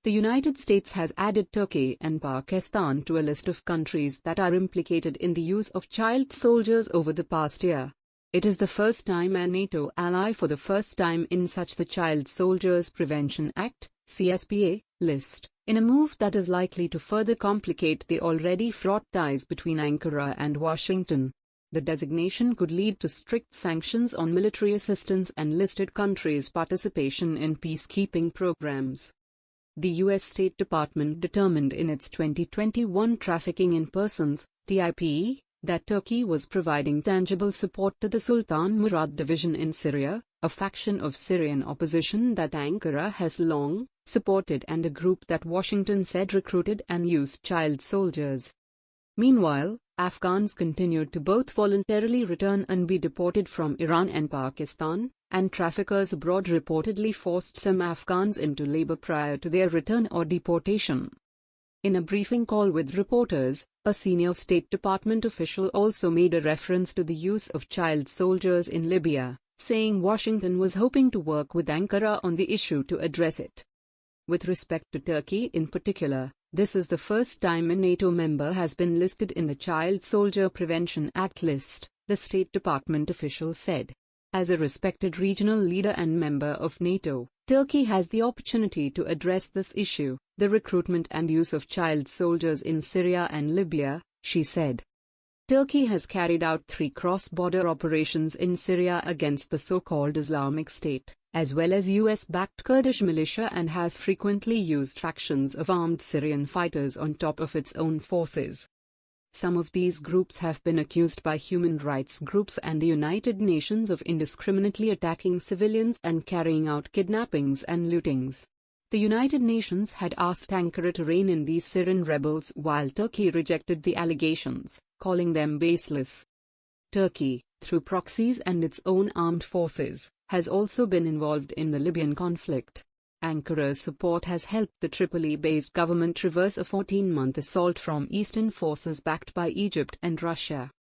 The United States has added Turkey and Pakistan to a list of countries that are implicated in the use of child soldiers over the past year. It is the first time a NATO ally for the first time in such the Child Soldiers Prevention Act (CSPA) list, in a move that is likely to further complicate the already fraught ties between Ankara and Washington. The designation could lead to strict sanctions on military assistance and listed countries' participation in peacekeeping programs. The U.S. State Department determined in its 2021 Trafficking in Persons (TIP) that Turkey was providing tangible support to the Sultan Murad division in Syria, a faction of Syrian opposition that Ankara has long supported and a group that Washington said recruited and used child soldiers. Meanwhile, Afghans continued to both voluntarily return and be deported from Iran and Pakistan, and traffickers abroad reportedly forced some Afghans into labor prior to their return or deportation. In a briefing call with reporters, a senior State Department official also made a reference to the use of child soldiers in Libya, saying Washington was hoping to work with Ankara on the issue to address it. With respect to Turkey in particular, this is the first time a NATO member has been listed in the Child Soldier Prevention Act list, the State Department official said. As a respected regional leader and member of NATO, Turkey has the opportunity to address this issue, the recruitment and use of child soldiers in Syria and Libya, she said. Turkey has carried out 3 cross-border operations in Syria against the so-called Islamic State, as well as US-backed Kurdish militia, and has frequently used factions of armed Syrian fighters on top of its own forces. Some of these groups have been accused by human rights groups and the United Nations of indiscriminately attacking civilians and carrying out kidnappings and lootings. The United Nations had asked Ankara to rein in these Syrian rebels while Turkey rejected the allegations, calling them baseless. Turkey, through proxies and its own armed forces, has also been involved in the Libyan conflict. Ankara's support has helped the Tripoli-based government reverse a 14-month assault from eastern forces backed by Egypt and Russia.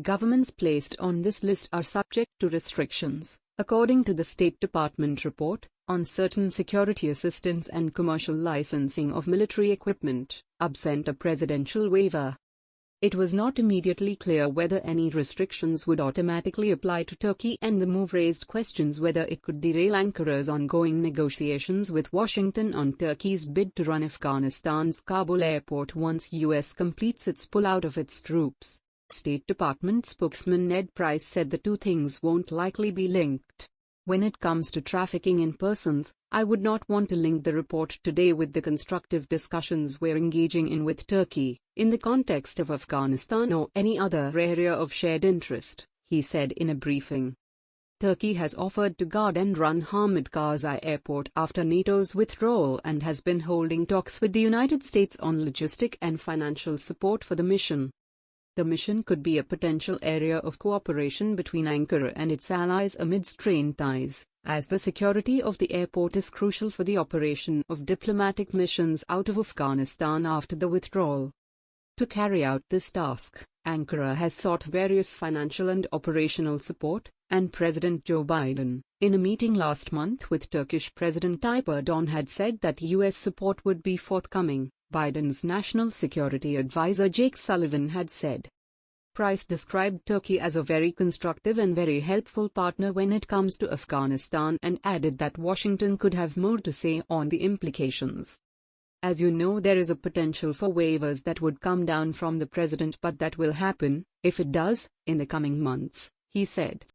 Governments placed on this list are subject to restrictions, according to the State Department report, on certain security assistance and commercial licensing of military equipment, absent a presidential waiver. It was not immediately clear whether any restrictions would automatically apply to Turkey, and the move raised questions whether it could derail Ankara's ongoing negotiations with Washington on Turkey's bid to run Afghanistan's Kabul airport once US completes its pullout of its troops. State Department spokesman Ned Price said the two things won't likely be linked. When it comes to trafficking in persons, I would not want to link the report today with the constructive discussions we're engaging in with Turkey, in the context of Afghanistan or any other area of shared interest, he said in a briefing. Turkey has offered to guard and run Hamid Karzai Airport after NATO's withdrawal and has been holding talks with the United States on logistic and financial support for the mission. The mission could be a potential area of cooperation between Ankara and its allies amid strained ties, as the security of the airport is crucial for the operation of diplomatic missions out of Afghanistan after the withdrawal. To carry out this task, Ankara has sought various financial and operational support, and President Joe Biden, in a meeting last month with Turkish President Tayyip Erdogan, had said that U.S. support would be forthcoming, Biden's national security advisor Jake Sullivan had said. Price described Turkey as a very constructive and very helpful partner when it comes to Afghanistan, and added that Washington could have more to say on the implications. As you know, there is a potential for waivers that would come down from the president, but that will happen, if it does, in the coming months, he said.